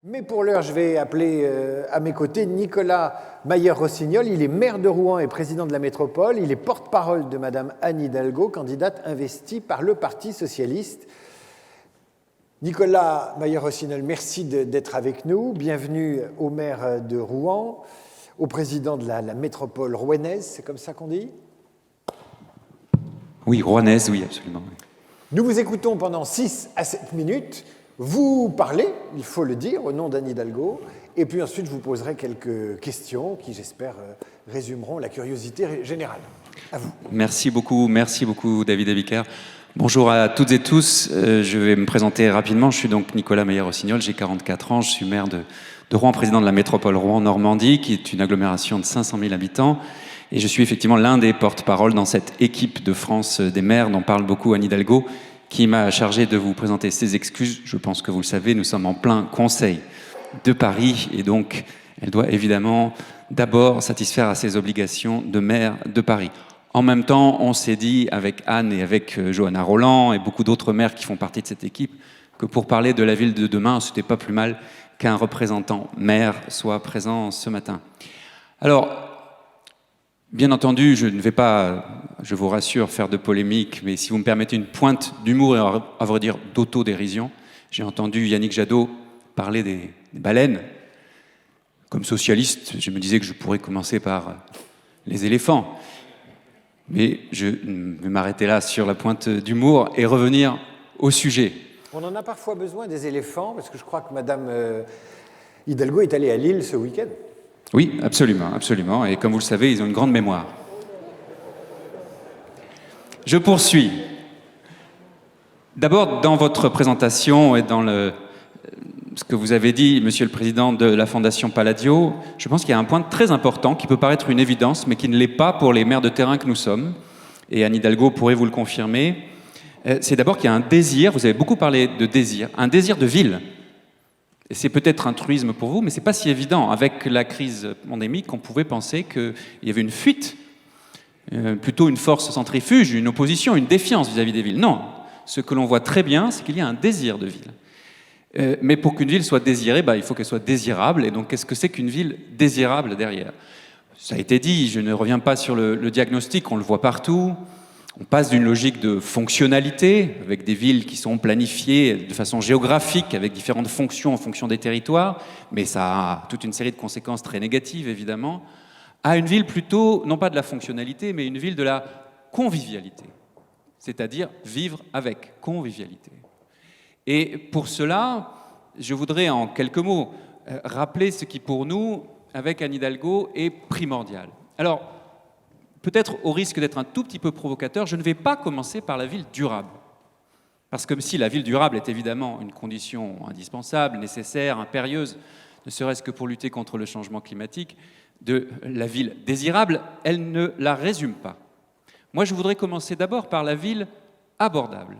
Mais pour l'heure, je vais appeler à mes côtés Nicolas Mayer-Rossignol. Il est maire de Rouen et président de la métropole. Il est porte-parole de Madame Anne Hidalgo, candidate investie par le Parti socialiste. Nicolas Mayer-Rossignol, merci d'être avec nous. Bienvenue au maire de Rouen, au président de la métropole rouennaise, c'est comme ça qu'on dit ? Oui, rouennaise, oui, absolument. Nous vous écoutons pendant 6 à 7 minutes. Vous parlez, il faut le dire, au nom d'Anne Hidalgo, et puis ensuite je vous poserai quelques questions qui, j'espère, résumeront la curiosité générale. À vous. Merci beaucoup David Abiker. Bonjour à toutes et tous, je vais me présenter rapidement. Je suis donc Nicolas Mayer-Rossignol, j'ai 44 ans, je suis maire de Rouen, président de la métropole Rouen-Normandie, qui est une agglomération de 500 000 habitants, et je suis effectivement l'un des porte-parole dans cette équipe de France des maires dont parle beaucoup Anne Hidalgo, qui m'a chargé de vous présenter ses excuses. Je pense que vous le savez, nous sommes en plein Conseil de Paris, et donc elle doit évidemment d'abord satisfaire à ses obligations de maire de Paris. En même temps, on s'est dit avec Anne et avec Johanna Roland et beaucoup d'autres maires qui font partie de cette équipe que pour parler de la ville de demain, c'était pas plus mal qu'un représentant maire soit présent ce matin. Alors, bien entendu, je ne vais pas, je vous rassure, faire de polémique, mais si vous me permettez une pointe d'humour et à vrai dire d'autodérision, j'ai entendu Yannick Jadot parler des baleines. Comme socialiste, je me disais que je pourrais commencer par les éléphants. Mais je vais m'arrêter là sur la pointe d'humour et revenir au sujet. On en a parfois besoin des éléphants, parce que je crois que Madame Hidalgo est allée à Lille ce week-end. Oui, absolument, absolument. Et comme vous le savez, ils ont une grande mémoire. Je poursuis. D'abord, dans votre présentation et dans ce que vous avez dit, Monsieur le Président de la Fondation Palladio, je pense qu'il y a un point très important qui peut paraître une évidence, mais qui ne l'est pas pour les maires de terrain que nous sommes. Et Anne Hidalgo pourrait vous le confirmer. C'est d'abord qu'il y a un désir, vous avez beaucoup parlé de désir, un désir de ville. Et c'est peut-être un truisme pour vous, mais c'est pas si évident. Avec la crise pandémique, on pouvait penser qu'il y avait une fuite, plutôt une force centrifuge, une opposition, une défiance vis-à-vis des villes. Non, ce que l'on voit très bien, c'est qu'il y a un désir de ville. Mais pour qu'une ville soit désirée, il faut qu'elle soit désirable. Et donc, qu'est-ce que c'est qu'une ville désirable derrière ? Ça a été dit, je ne reviens pas sur le diagnostic, on le voit partout. On passe d'une logique de fonctionnalité, avec des villes qui sont planifiées de façon géographique, avec différentes fonctions en fonction des territoires, mais ça a toute une série de conséquences très négatives, évidemment, à une ville plutôt, non pas de la fonctionnalité, mais une ville de la convivialité, c'est-à-dire vivre avec convivialité. Et pour cela, je voudrais en quelques mots rappeler ce qui pour nous, avec Anne Hidalgo, est primordial. Alors, peut-être au risque d'être un tout petit peu provocateur, je ne vais pas commencer par la ville durable. Parce que si la ville durable est évidemment une condition indispensable, nécessaire, impérieuse, ne serait-ce que pour lutter contre le changement climatique, de la ville désirable, elle ne la résume pas. Moi, je voudrais commencer d'abord par la ville abordable,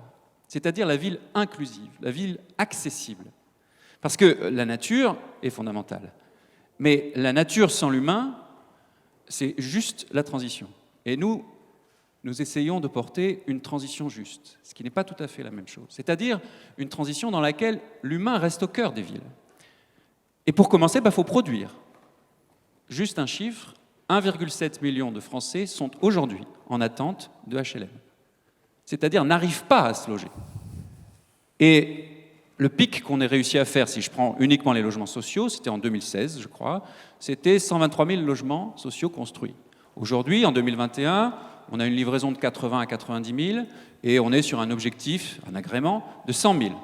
c'est-à-dire la ville inclusive, la ville accessible. Parce que la nature est fondamentale. Mais la nature sans l'humain, c'est juste la transition. Et nous essayons de porter une transition juste, ce qui n'est pas tout à fait la même chose. C'est-à-dire une transition dans laquelle l'humain reste au cœur des villes. Et pour commencer, il faut produire. Juste un chiffre, 1,7 million de Français sont aujourd'hui en attente de HLM. C'est-à-dire n'arrivent pas à se loger. Et le pic qu'on ait réussi à faire, si je prends uniquement les logements sociaux, c'était en 2016, je crois, c'était 123 000 logements sociaux construits. Aujourd'hui, en 2021, on a une livraison de 80 à 90 000 et on est sur un objectif, un agrément, de 100 000.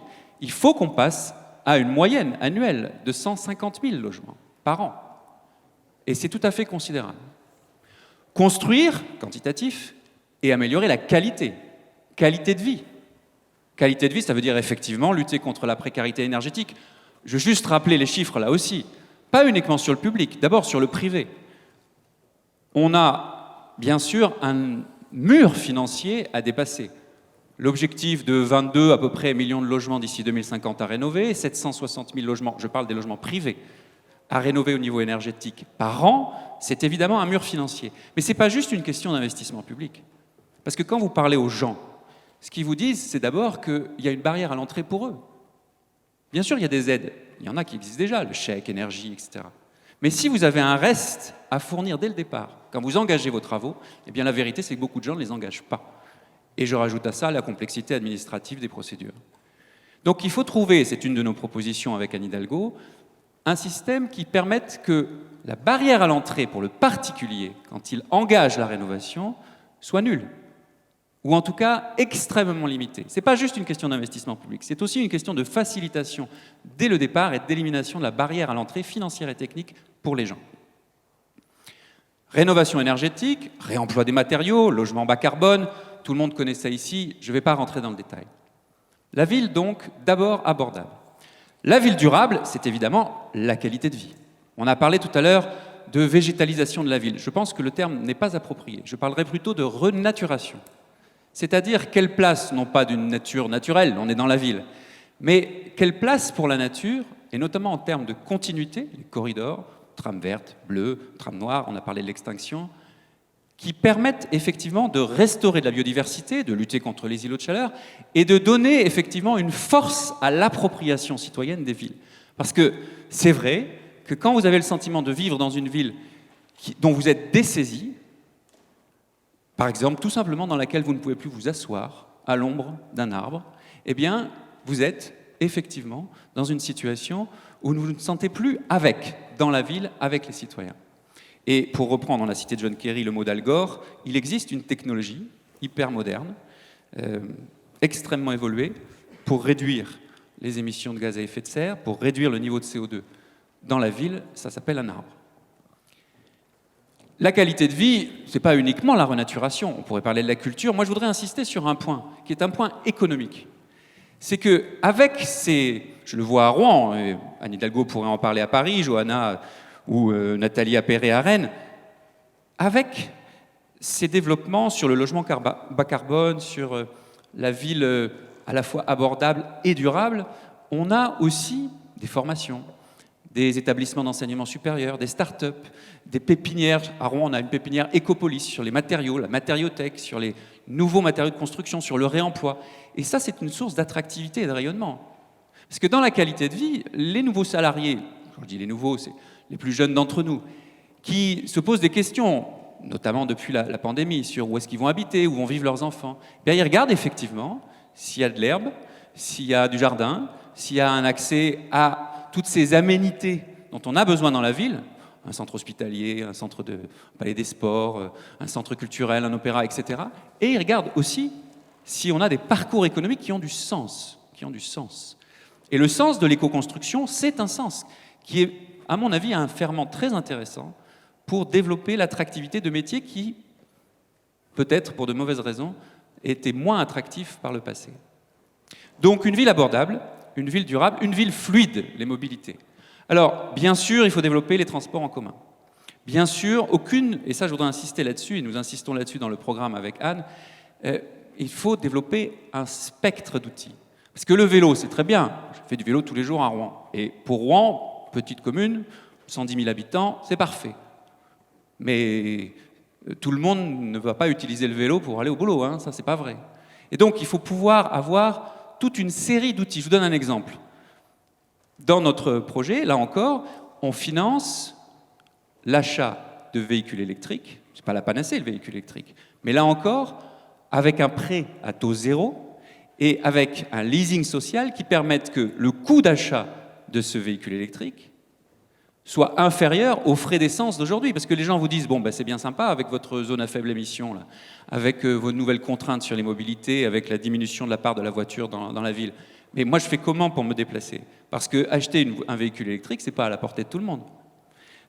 Il faut qu'on passe à une moyenne annuelle de 150 000 logements par an. Et c'est tout à fait considérable. Construire, quantitatif, et améliorer la qualité de vie. Qualité de vie, ça veut dire effectivement lutter contre la précarité énergétique. Je veux juste rappeler les chiffres là aussi. Pas uniquement sur le public, d'abord sur le privé. On a bien sûr un mur financier à dépasser. L'objectif de 22 à peu près millions de logements d'ici 2050 à rénover, 760 000 logements, je parle des logements privés, à rénover au niveau énergétique par an, c'est évidemment un mur financier. Mais ce n'est pas juste une question d'investissement public. Parce que quand vous parlez aux gens, ce qu'ils vous disent, c'est d'abord qu'il y a une barrière à l'entrée pour eux. Bien sûr, il y a des aides. Il y en a qui existent déjà, le chèque, énergie, etc. Mais si vous avez un reste à fournir dès le départ, quand vous engagez vos travaux, eh bien la vérité, c'est que beaucoup de gens ne les engagent pas. Et je rajoute à ça la complexité administrative des procédures. Donc il faut trouver, c'est une de nos propositions avec Anne Hidalgo, un système qui permette que la barrière à l'entrée pour le particulier, quand il engage la rénovation, soit nulle. Ou en tout cas extrêmement limitée. Ce n'est pas juste une question d'investissement public, c'est aussi une question de facilitation dès le départ et d'élimination de la barrière à l'entrée financière et technique pour les gens. Rénovation énergétique, réemploi des matériaux, logement bas carbone, tout le monde connaît ça ici, je ne vais pas rentrer dans le détail. La ville, donc, d'abord abordable. La ville durable, c'est évidemment la qualité de vie. On a parlé tout à l'heure de végétalisation de la ville. Je pense que le terme n'est pas approprié. Je parlerai plutôt de renaturation. C'est-à-dire quelle place, non pas d'une nature naturelle, on est dans la ville, mais quelle place pour la nature, et notamment en termes de continuité, les corridors, trame verte, bleue, trame noire, on a parlé de l'extinction, qui permettent effectivement de restaurer de la biodiversité, de lutter contre les îlots de chaleur, et de donner effectivement une force à l'appropriation citoyenne des villes. Parce que c'est vrai que quand vous avez le sentiment de vivre dans une ville dont vous êtes dessaisi, par exemple, tout simplement dans laquelle vous ne pouvez plus vous asseoir à l'ombre d'un arbre, eh bien, vous êtes effectivement dans une situation où vous ne vous sentez plus dans la ville, avec les citoyens. Et pour reprendre, on a cité John Kerry, le mot d'Al Gore, il existe une technologie hyper moderne, extrêmement évoluée, pour réduire les émissions de gaz à effet de serre, pour réduire le niveau de CO2 dans la ville, ça s'appelle un arbre. La qualité de vie, ce n'est pas uniquement la renaturation, on pourrait parler de la culture. Moi, je voudrais insister sur un point, qui est un point économique. C'est qu'avec je le vois à Rouen, et Anne Hidalgo pourrait en parler à Paris, Johanna ou Nathalie Appéré à Rennes, avec ces développements sur le logement bas carbone, sur la ville à la fois abordable et durable, on a aussi des formations, des établissements d'enseignement supérieur, des start-up, des pépinières. À Rouen, on a une pépinière Ecopolis sur les matériaux, la matériothèque, sur les nouveaux matériaux de construction, sur le réemploi. Et ça, c'est une source d'attractivité et de rayonnement. Parce que dans la qualité de vie, les nouveaux salariés, quand je dis les nouveaux, c'est les plus jeunes d'entre nous, qui se posent des questions, notamment depuis la pandémie, sur où est-ce qu'ils vont habiter, où vont vivre leurs enfants, bien, ils regardent effectivement s'il y a de l'herbe, s'il y a du jardin, s'il y a un accès à toutes ces aménités dont on a besoin dans la ville, un centre hospitalier, un centre de palais des sports, un centre culturel, un opéra, etc. Et ils regardent aussi si on a des parcours économiques qui ont du sens. Et le sens de l'éco-construction, c'est un sens qui est, à mon avis, un ferment très intéressant pour développer l'attractivité de métiers qui, peut-être pour de mauvaises raisons, étaient moins attractifs par le passé. Donc une ville abordable, une ville durable, une ville fluide, les mobilités. Alors, bien sûr, il faut développer les transports en commun. Bien sûr, et ça je voudrais insister là-dessus, et nous insistons là-dessus dans le programme avec Anne, il faut développer un spectre d'outils. Parce que le vélo, c'est très bien. Je fais du vélo tous les jours à Rouen. Et pour Rouen, petite commune, 110 000 habitants, c'est parfait. Mais tout le monde ne va pas utiliser le vélo pour aller au boulot, hein, ça c'est pas vrai. Et donc il faut pouvoir avoir toute une série d'outils. Je vous donne un exemple. Dans notre projet, là encore, on finance l'achat de véhicules électriques. Ce n'est pas la panacée, le véhicule électrique. Mais là encore, avec un prêt à taux zéro et avec un leasing social qui permette que le coût d'achat de ce véhicule électrique soit inférieur aux frais d'essence d'aujourd'hui. Parce que les gens vous disent, bon, ben, c'est bien sympa avec votre zone à faible émission, là, avec vos nouvelles contraintes sur les mobilités, avec la diminution de la part de la voiture dans la ville. Mais moi, je fais comment pour me déplacer? Parce qu'acheter un véhicule électrique, ce n'est pas à la portée de tout le monde.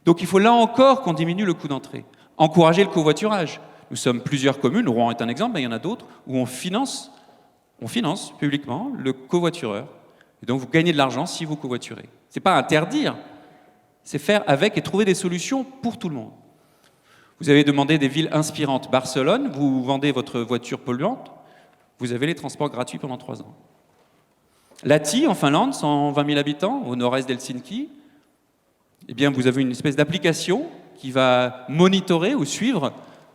Donc il faut là encore qu'on diminue le coût d'entrée. Encourager le covoiturage. Nous sommes plusieurs communes, Rouen est un exemple, mais il y en a d'autres, où on finance publiquement le covoitureur. Et donc vous gagnez de l'argent si vous covoiturez. Ce n'est pas interdire, c'est faire avec et trouver des solutions pour tout le monde. Vous avez demandé des villes inspirantes. Barcelone, vous vendez votre voiture polluante, vous avez les transports gratuits pendant 3 ans. Lahti, en Finlande, 120 000 habitants, au nord-est d'Helsinki, eh bien, vous avez une espèce d'application qui va monitorer ou suivre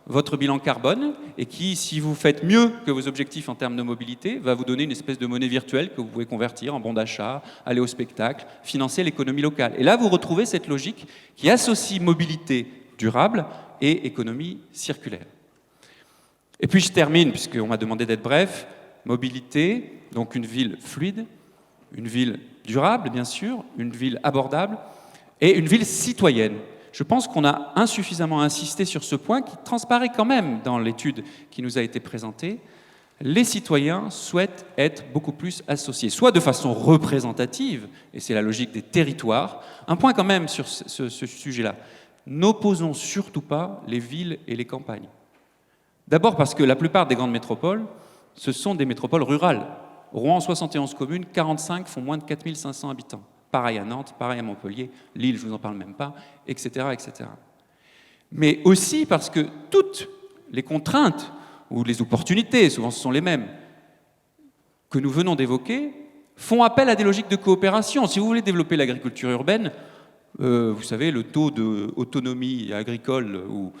votre bilan carbone et qui, si vous faites mieux que vos objectifs en termes de mobilité, va vous donner une espèce de monnaie virtuelle que vous pouvez convertir en bon d'achat, aller au spectacle, financer l'économie locale. Et là, vous retrouvez cette logique qui associe mobilité durable et économie circulaire. Et puis je termine, puisqu'on m'a demandé d'être bref, mobilité, donc une ville fluide, une ville durable, bien sûr, une ville abordable, et une ville citoyenne. Je pense qu'on a insuffisamment insisté sur ce point qui transparaît quand même dans l'étude qui nous a été présentée. Les citoyens souhaitent être beaucoup plus associés, soit de façon représentative, et c'est la logique des territoires. Un point quand même sur ce sujet-là. N'opposons surtout pas les villes et les campagnes. D'abord parce que la plupart des grandes métropoles, ce sont des métropoles rurales. Rouen, 71 communes, 45 font moins de 4500 habitants. Pareil à Nantes, pareil à Montpellier, Lille, je ne vous en parle même pas, etc., etc. Mais aussi parce que toutes les contraintes ou les opportunités, souvent ce sont les mêmes, que nous venons d'évoquer, font appel à des logiques de coopération. Si vous voulez développer l'agriculture urbaine, vous savez, le taux d'autonomie agricole ou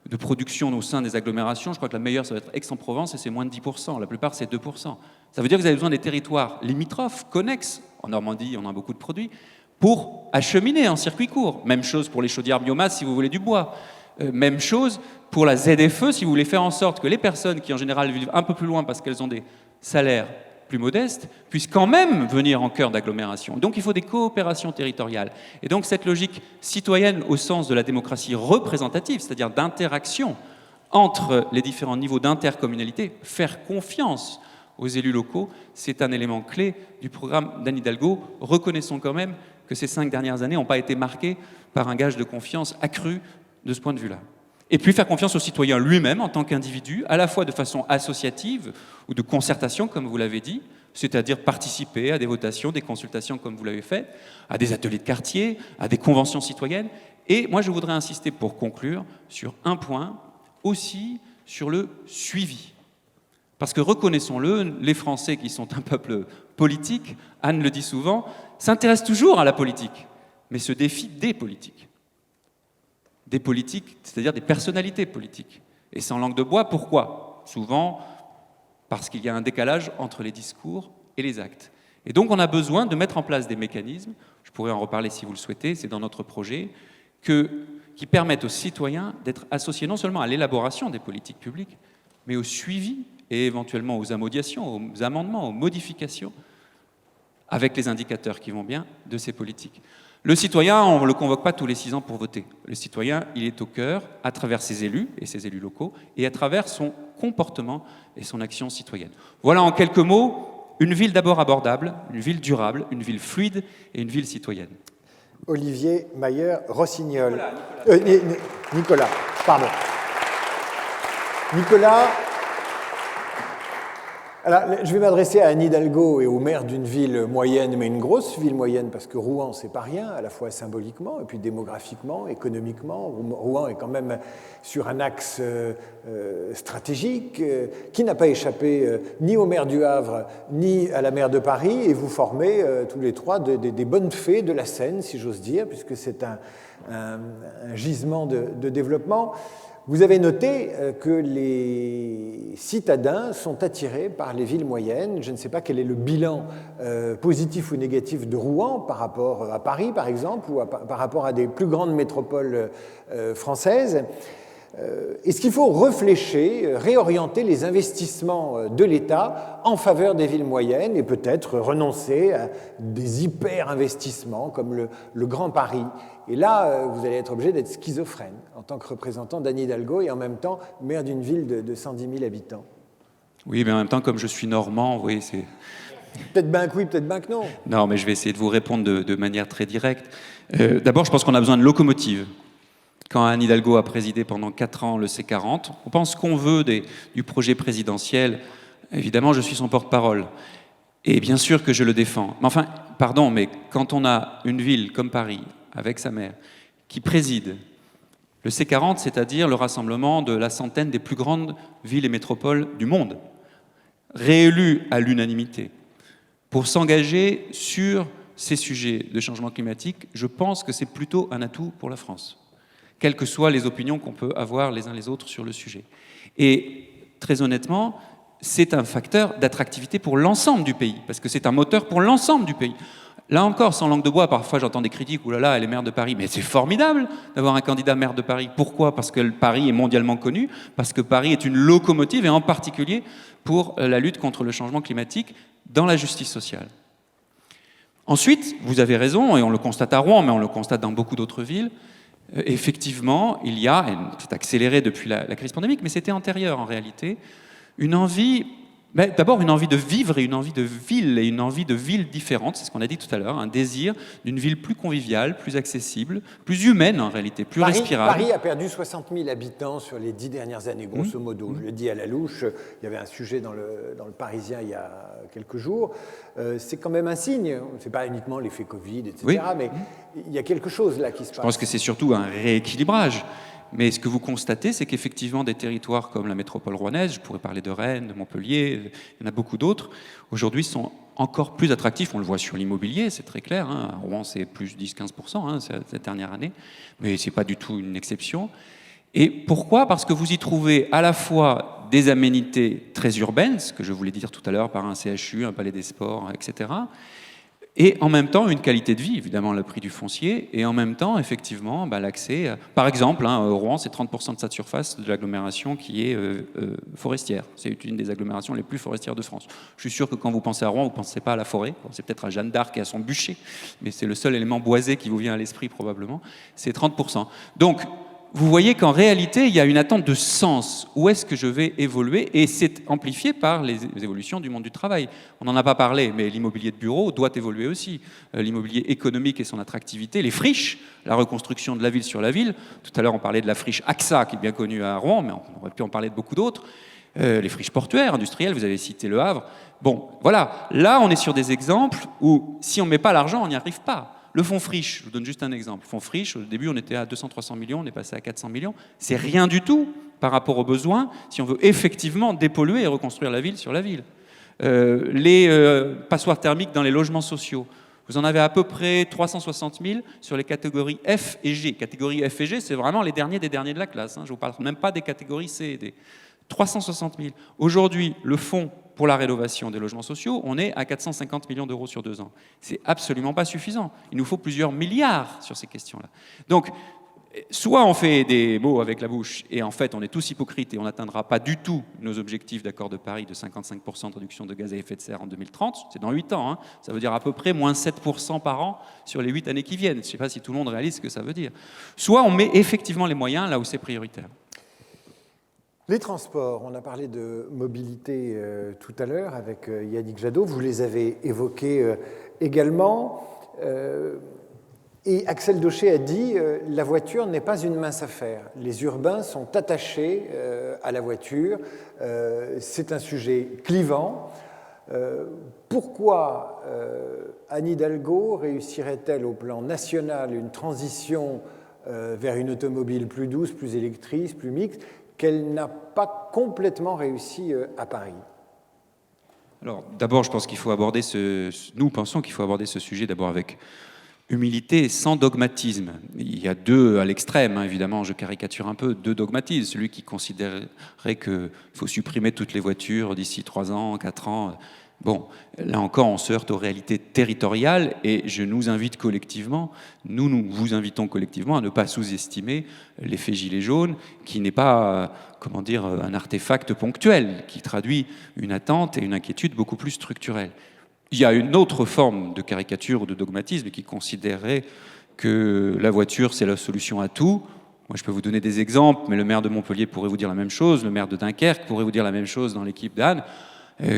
de production au sein des agglomérations, je crois que la meilleure, ça va être Aix-en-Provence, et c'est moins de 10%. La plupart, c'est 2%. Ça veut dire que vous avez besoin des territoires limitrophes, connexes. En Normandie, on a beaucoup de produits, pour acheminer en circuit court. Même chose pour les chaudières biomasse, si vous voulez du bois. Même chose pour la ZFE, si vous voulez faire en sorte que les personnes qui, en général, vivent un peu plus loin parce qu'elles ont des salaires plus modestes, puissent quand même venir en cœur d'agglomération. Donc il faut des coopérations territoriales. Et donc cette logique citoyenne au sens de la démocratie représentative, c'est-à-dire d'interaction entre les différents niveaux d'intercommunalité, faire confiance aux élus locaux, c'est un élément clé du programme d'Anne Hidalgo. Reconnaissons quand même que ces 5 dernières années n'ont pas été marquées par un gage de confiance accru de ce point de vue-là. Et puis faire confiance au citoyen lui-même en tant qu'individu, à la fois de façon associative ou de concertation, comme vous l'avez dit, c'est-à-dire participer à des votations, des consultations comme vous l'avez fait, à des ateliers de quartier, à des conventions citoyennes. Et moi, je voudrais insister pour conclure sur un point, aussi sur le suivi. Parce que reconnaissons-le, les Français qui sont un peuple politique, Anne le dit souvent, s'intéressent toujours à la politique, mais se défient des politiques. Des politiques, c'est-à-dire des personnalités politiques. Et sans langue de bois, pourquoi ? Souvent parce qu'il y a un décalage entre les discours et les actes. Et donc on a besoin de mettre en place des mécanismes, je pourrais en reparler si vous le souhaitez, c'est dans notre projet, qui permettent aux citoyens d'être associés non seulement à l'élaboration des politiques publiques, mais au suivi et éventuellement aux amodiations, aux amendements, aux modifications, avec les indicateurs qui vont bien de ces politiques. Le citoyen, on ne le convoque pas tous les 6 ans pour voter. Le citoyen, il est au cœur, à travers ses élus et ses élus locaux, et à travers son comportement et son action citoyenne. Voilà en quelques mots, une ville d'abord abordable, une ville durable, une ville fluide et une ville citoyenne. Olivier Mayer-Rossignol. Nicolas, pardon. Nicolas, alors, je vais m'adresser à Anne Hidalgo et au maire d'une ville moyenne, mais une grosse ville moyenne, parce que Rouen, c'est pas rien, à la fois symboliquement, et puis démographiquement, économiquement. Rouen est quand même sur un axe stratégique qui n'a pas échappé ni au maire du Havre, ni à la maire de Paris, et vous formez tous les trois des bonnes fées de la Seine, si j'ose dire, puisque c'est un gisement de développement. Vous avez noté que les citadins sont attirés par les villes moyennes. Je ne sais pas quel est le bilan positif ou négatif de Rouen par rapport à Paris, par exemple, ou par rapport à des plus grandes métropoles françaises. Est-ce qu'il faut réfléchir, réorienter les investissements de l'État en faveur des villes moyennes et peut-être renoncer à des hyper-investissements comme le Grand Paris? Et là, vous allez être obligé d'être schizophrène en tant que représentant d'Anne Hidalgo et en même temps maire d'une ville de 110 000 habitants. Oui, mais en même temps, comme je suis normand, vous voyez, c'est... Peut-être bien que oui, peut-être bien que non. Non, mais je vais essayer de vous répondre de manière très directe. D'abord, je pense qu'on a besoin de locomotives. Quand Anne Hidalgo a présidé pendant 4 ans le C40, on pense ce qu'on veut du projet présidentiel. Évidemment, je suis son porte-parole. Et bien sûr que je le défends. Mais enfin, pardon, mais quand on a une ville comme Paris, avec sa maire, qui préside le C40, c'est-à-dire le rassemblement de la centaine des plus grandes villes et métropoles du monde, réélues à l'unanimité, pour s'engager sur ces sujets de changement climatique, je pense que c'est plutôt un atout pour la France. quelles que soient les opinions qu'on peut avoir les uns les autres sur le sujet. Et très honnêtement, c'est un facteur d'attractivité pour l'ensemble du pays, parce que c'est un moteur pour l'ensemble du pays. Là encore, sans langue de bois, parfois j'entends des critiques, oulala, elle est maire de Paris, mais c'est formidable d'avoir un candidat maire de Paris. Pourquoi ? Parce que Paris est mondialement connu, parce que Paris est une locomotive, et en particulier pour la lutte contre le changement climatique dans la justice sociale. Ensuite, vous avez raison, et on le constate à Rouen, mais on le constate dans beaucoup d'autres villes, effectivement, il y a, et c'est accéléré depuis la crise pandémique, mais c'était antérieur en réalité, une envie... D'abord, une envie de vivre et une envie de ville différente, c'est ce qu'on a dit tout à l'heure, un désir d'une ville plus conviviale, plus accessible, plus humaine en réalité, plus respirable. Paris a perdu 60 000 habitants sur les 10 dernières années, grosso modo. Je le dis à la louche, il y avait un sujet dans le Parisien il y a quelques jours. C'est quand même un signe, c'est pas uniquement l'effet Covid, etc., oui. Mais il y a quelque chose là qui se passe. Je pense que c'est surtout un rééquilibrage. Mais ce que vous constatez, c'est qu'effectivement, des territoires comme la métropole rouennaise, je pourrais parler de Rennes, de Montpellier, il y en a beaucoup d'autres, aujourd'hui sont encore plus attractifs. On le voit sur l'immobilier, c'est très clair. À Rouen, c'est plus 10-15% cette dernière année, mais ce n'est pas du tout une exception. Et pourquoi ? Parce que vous y trouvez à la fois des aménités très urbaines, ce que je voulais dire tout à l'heure par un CHU, un palais des sports, etc., et en même temps, une qualité de vie, évidemment, le prix du foncier, et en même temps, effectivement, l'accès... Par exemple, Rouen, c'est 30% de sa surface de l'agglomération qui est forestière. C'est une des agglomérations les plus forestières de France. Je suis sûr que quand vous pensez à Rouen, vous ne pensez pas à la forêt. C'est peut-être à Jeanne d'Arc et à son bûcher, mais c'est le seul élément boisé qui vous vient à l'esprit, probablement. C'est 30%. Donc, vous voyez qu'en réalité, il y a une attente de sens. Où est-ce que je vais évoluer ? Et c'est amplifié par les évolutions du monde du travail. On n'en a pas parlé, mais l'immobilier de bureau doit évoluer aussi. L'immobilier économique et son attractivité, les friches, la reconstruction de la ville sur la ville. Tout à l'heure, on parlait de la friche AXA, qui est bien connue à Rouen, mais on aurait pu en parler de beaucoup d'autres. Les friches portuaires, industrielles, vous avez cité Le Havre. Bon, voilà. Là, on est sur des exemples où, si on ne met pas l'argent, on n'y arrive pas. Le fonds friche, je vous donne juste un exemple. Le fonds friche, au début, on était à 200-300 millions, on est passé à 400 millions. C'est rien du tout par rapport aux besoins si on veut effectivement dépolluer et reconstruire la ville sur la ville. Les passoires thermiques dans les logements sociaux, vous en avez à peu près 360 000 sur les catégories F et G. Catégorie F et G, c'est vraiment les derniers des derniers de la classe. Je ne vous parle même pas des catégories C et D. 360 000. Aujourd'hui, le fonds pour la rénovation des logements sociaux, on est à 450 millions d'euros sur 2 ans. C'est absolument pas suffisant. Il nous faut plusieurs milliards sur ces questions-là. Donc, soit on fait des mots avec la bouche, et en fait, on est tous hypocrites et on n'atteindra pas du tout nos objectifs d'accord de Paris de 55% de réduction de gaz à effet de serre en 2030. C'est dans 8 ans. Ça veut dire à peu près moins 7% par an sur les 8 années qui viennent. Je ne sais pas si tout le monde réalise ce que ça veut dire. Soit on met effectivement les moyens là où c'est prioritaire. Les transports, on a parlé de mobilité tout à l'heure avec Yannick Jadot, vous les avez évoqués également. Et Axel Daucher a dit « La voiture n'est pas une mince affaire. Les urbains sont attachés à la voiture. C'est un sujet clivant. Pourquoi Anne Hidalgo réussirait-elle au plan national une transition vers une automobile plus douce, plus électrique, plus mixte, qu'elle n'a pas complètement réussi à Paris ? Alors, d'abord, je pense qu'il faut aborder nous pensons qu'il faut aborder ce sujet d'abord avec humilité et sans dogmatisme. Il y a deux à l'extrême, évidemment, je caricature un peu, deux dogmatismes. Celui qui considérerait qu'il faut supprimer toutes les voitures d'ici 3 ans, 4 ans. Bon, là encore, on se heurte aux réalités territoriales et je nous invite collectivement, nous vous invitons collectivement à ne pas sous-estimer l'effet gilet jaune qui n'est pas, un artefact ponctuel, qui traduit une attente et une inquiétude beaucoup plus structurelle. Il y a une autre forme de caricature ou de dogmatisme qui considérerait que la voiture, c'est la solution à tout. Moi, je peux vous donner des exemples, mais le maire de Montpellier pourrait vous dire la même chose, le maire de Dunkerque pourrait vous dire la même chose dans l'équipe d'Anne.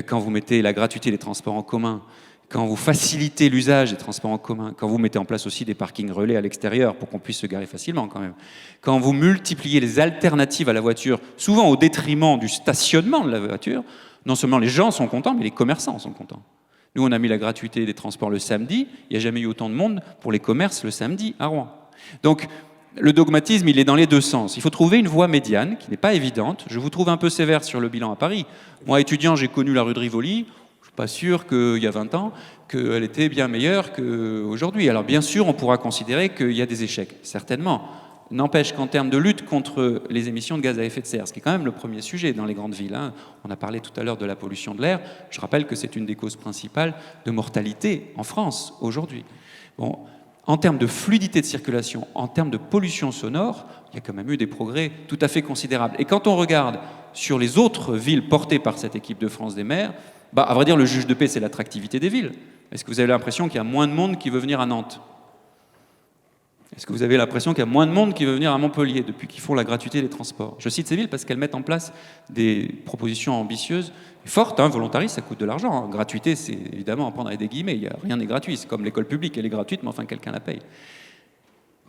Quand vous mettez la gratuité des transports en commun, quand vous facilitez l'usage des transports en commun, quand vous mettez en place aussi des parkings relais à l'extérieur pour qu'on puisse se garer facilement quand même, quand vous multipliez les alternatives à la voiture, souvent au détriment du stationnement de la voiture, non seulement les gens sont contents, mais les commerçants sont contents. Nous, on a mis la gratuité des transports le samedi, il n'y a jamais eu autant de monde pour les commerces le samedi à Rouen. Donc, le dogmatisme, il est dans les deux sens. Il faut trouver une voie médiane qui n'est pas évidente. Je vous trouve un peu sévère sur le bilan à Paris. Moi, étudiant, j'ai connu la rue de Rivoli. Je ne suis pas sûr qu'il y a 20 ans qu'elle était bien meilleure qu'aujourd'hui. Alors, bien sûr, on pourra considérer qu'il y a des échecs, certainement. N'empêche qu'en termes de lutte contre les émissions de gaz à effet de serre, ce qui est quand même le premier sujet dans les grandes villes, hein, on a parlé tout à l'heure de la pollution de l'air, je rappelle que c'est une des causes principales de mortalité en France aujourd'hui. Bon, en termes de fluidité de circulation, en termes de pollution sonore, il y a quand même eu des progrès tout à fait considérables. Et quand on regarde sur les autres villes portées par cette équipe de France des maires, à vrai dire, le juge de paix, c'est l'attractivité des villes. Est-ce que vous avez l'impression qu'il y a moins de monde qui veut venir à Nantes ? Est-ce que vous avez l'impression qu'il y a moins de monde qui veut venir à Montpellier depuis qu'ils font la gratuité des transports ? Je cite ces villes parce qu'elles mettent en place des propositions ambitieuses, fortes, hein, volontaristes, ça coûte de l'argent. Hein. Gratuité, c'est évidemment à prendre avec des guillemets, rien n'est gratuit. C'est comme l'école publique, elle est gratuite, mais enfin quelqu'un la paye.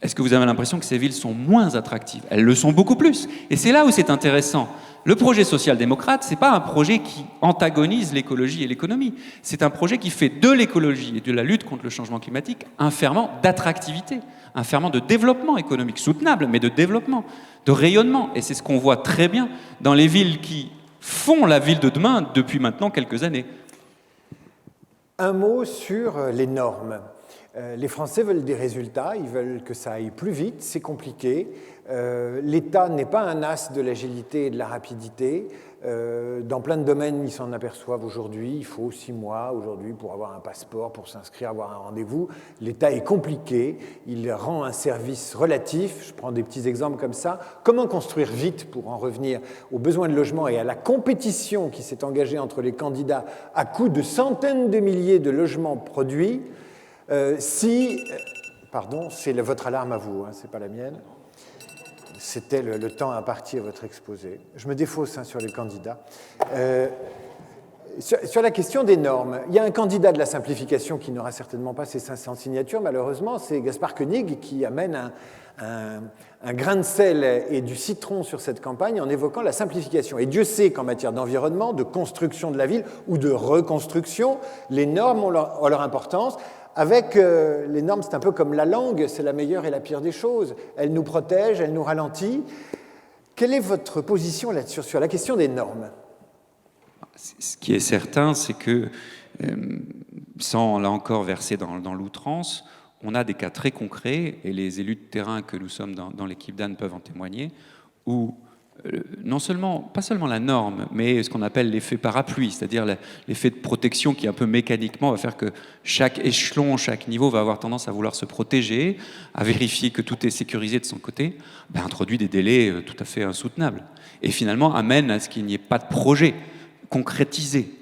Est-ce que vous avez l'impression que ces villes sont moins attractives ? Elles le sont beaucoup plus. Et c'est là où c'est intéressant. Le projet social-démocrate, ce n'est pas un projet qui antagonise l'écologie et l'économie. C'est un projet qui fait de l'écologie et de la lutte contre le changement climatique un ferment d'attractivité, un ferment de développement économique soutenable, mais de développement, de rayonnement. Et c'est ce qu'on voit très bien dans les villes qui font la ville de demain depuis maintenant quelques années. Un mot sur les normes. Les Français veulent des résultats, ils veulent que ça aille plus vite, c'est compliqué. L'État n'est pas un as de l'agilité et de la rapidité. Dans plein de domaines, ils s'en aperçoivent aujourd'hui. Il faut 6 mois aujourd'hui pour avoir un passeport, pour s'inscrire, avoir un rendez-vous. L'État est compliqué, il rend un service relatif. Je prends des petits exemples comme ça. Comment construire vite pour en revenir aux besoins de logement et à la compétition qui s'est engagée entre les candidats à coût de centaines de milliers de logements produits Pardon, c'est votre alarme à vous, hein, c'est pas la mienne. C'était le temps imparti à votre exposé. Je me défausse sur les candidats. Sur la question des normes, il y a un candidat de la simplification qui n'aura certainement pas ses 500 signatures, malheureusement, c'est Gaspard Koenig qui amène un grain de sel et du citron sur cette campagne en évoquant la simplification. Et Dieu sait qu'en matière d'environnement, de construction de la ville ou de reconstruction, les normes ont leur importance. Avec les normes, c'est un peu comme la langue, c'est la meilleure et la pire des choses. Elle nous protège, elle nous ralentit. Quelle est votre position là-dessus, sur la question des normes ? Ce qui est certain, c'est que, sans là encore verser dans l'outrance, on a des cas très concrets, et les élus de terrain que nous sommes dans l'équipe d'Anne peuvent en témoigner, où pas seulement la norme, mais ce qu'on appelle l'effet parapluie, c'est-à-dire l'effet de protection qui, un peu mécaniquement, va faire que chaque échelon, chaque niveau va avoir tendance à vouloir se protéger, à vérifier que tout est sécurisé de son côté, introduit des délais tout à fait insoutenables. Et finalement, amène à ce qu'il n'y ait pas de projet concrétisé.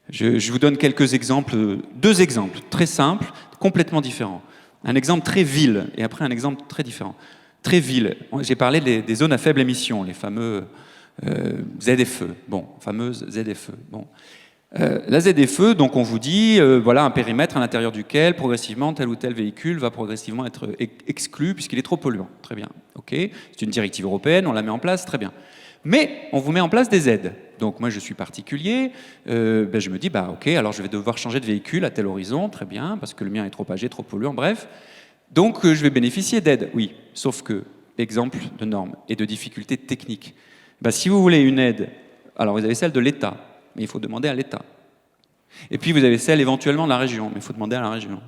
Je vous donne quelques exemples, 2 exemples très simples, complètement différents. Un exemple très ville, et après un exemple très différent. Très ville, j'ai parlé des zones à faible émission, les fameux ZFE. Fameuses ZFE. La ZFE, donc on vous dit, voilà un périmètre à l'intérieur duquel, progressivement, tel ou tel véhicule va progressivement être exclu puisqu'il est trop polluant. Très bien, ok. C'est une directive européenne, on la met en place, très bien. Mais on vous met en place des aides. Donc moi je suis particulier, je me dis, ok, alors je vais devoir changer de véhicule à tel horizon, très bien, parce que le mien est trop âgé, trop polluant, bref. Donc je vais bénéficier d'aides, oui. Sauf que, exemple de normes et de difficultés techniques, si vous voulez une aide, alors vous avez celle de l'État, mais il faut demander à l'État. Et puis vous avez celle éventuellement de la région, mais il faut demander à la région.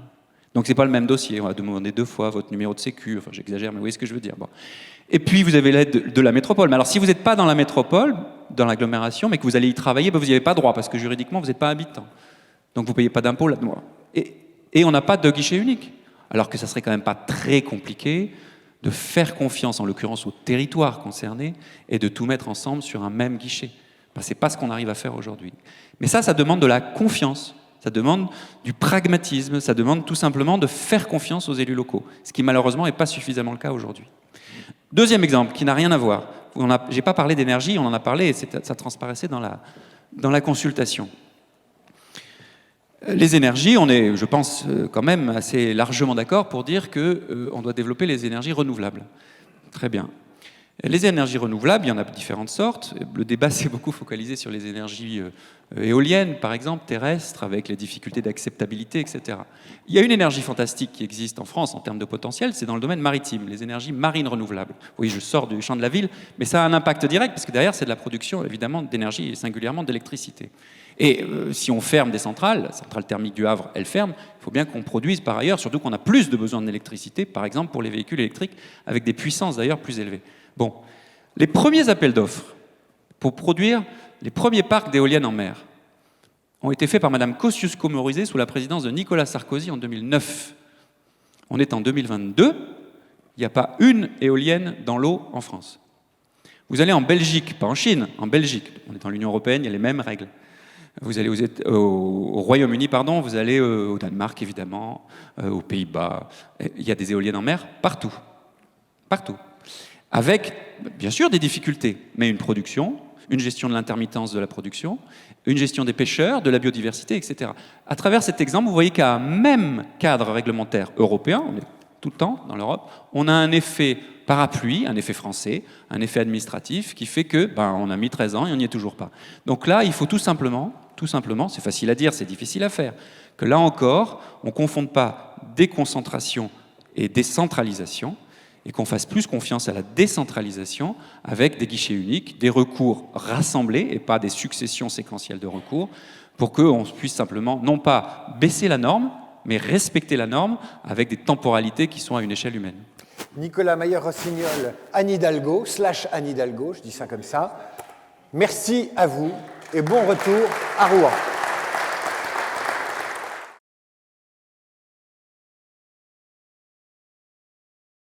Donc c'est pas le même dossier, on va demander 2 fois votre numéro de sécu, enfin j'exagère, mais vous voyez ce que je veux dire. Et puis vous avez l'aide de la métropole. Mais alors si vous n'êtes pas dans la métropole, dans l'agglomération, mais que vous allez y travailler, vous n'y avez pas droit, parce que juridiquement vous n'êtes pas habitant. Donc vous ne payez pas d'impôt là-dedans. Et on n'a pas de guichet unique. Alors que ça serait quand même pas très compliqué de faire confiance, en l'occurrence, au territoire concerné et de tout mettre ensemble sur un même guichet. Ce n'est pas ce qu'on arrive à faire aujourd'hui. Mais ça demande de la confiance, ça demande du pragmatisme, ça demande tout simplement de faire confiance aux élus locaux, ce qui malheureusement n'est pas suffisamment le cas aujourd'hui. Deuxième exemple, qui n'a rien à voir. Je n'ai pas parlé d'énergie, on en a parlé, et ça transparaissait dans la consultation. Les énergies, on est, je pense, quand même assez largement d'accord pour dire qu'on doit développer les énergies renouvelables. Très bien. Les énergies renouvelables, il y en a de différentes sortes. Le débat s'est beaucoup focalisé sur les énergies éoliennes, par exemple, terrestres, avec les difficultés d'acceptabilité, etc. Il y a une énergie fantastique qui existe en France en termes de potentiel, c'est dans le domaine maritime, les énergies marines renouvelables. Oui, je sors du champ de la ville, mais ça a un impact direct, parce que derrière, c'est de la production, évidemment, d'énergie et singulièrement d'électricité. Et si on ferme des centrales, la centrale thermique du Havre, elle ferme, il faut bien qu'on produise par ailleurs, surtout qu'on a plus de besoin d'électricité, par exemple, pour les véhicules électriques, avec des puissances d'ailleurs plus élevées. Bon, les premiers appels d'offres pour produire les premiers parcs d'éoliennes en mer ont été faits par Mme Kosciusko-Morizet sous la présidence de Nicolas Sarkozy en 2009. On est en 2022, il n'y a pas une éolienne dans l'eau en France. Vous allez en Belgique, pas en Chine, en Belgique, on est dans l'Union européenne, il y a les mêmes règles. Vous allez au Royaume-Uni, pardon, vous allez au Danemark, évidemment, aux Pays-Bas. Il y a des éoliennes en mer partout. Partout. Avec, bien sûr, des difficultés, mais une production, une gestion de l'intermittence de la production, une gestion des pêcheurs, de la biodiversité, etc. À travers cet exemple, vous voyez qu'à un même cadre réglementaire européen, on est tout le temps dans l'Europe, on a un effet parapluie, un effet français, un effet administratif qui fait que on a mis 13 ans et on n'y est toujours pas. Donc là, il faut tout simplement, c'est facile à dire, c'est difficile à faire, que là encore, on ne confonde pas déconcentration et décentralisation, et qu'on fasse plus confiance à la décentralisation avec des guichets uniques, des recours rassemblés et pas des successions séquentielles de recours, pour qu'on puisse simplement, non pas baisser la norme, mais respecter la norme avec des temporalités qui sont à une échelle humaine. Nicolas Mayer-Rossignol, Anne Hidalgo, /Anne Hidalgo, je dis ça comme ça. Merci à vous et bon retour à Rouen.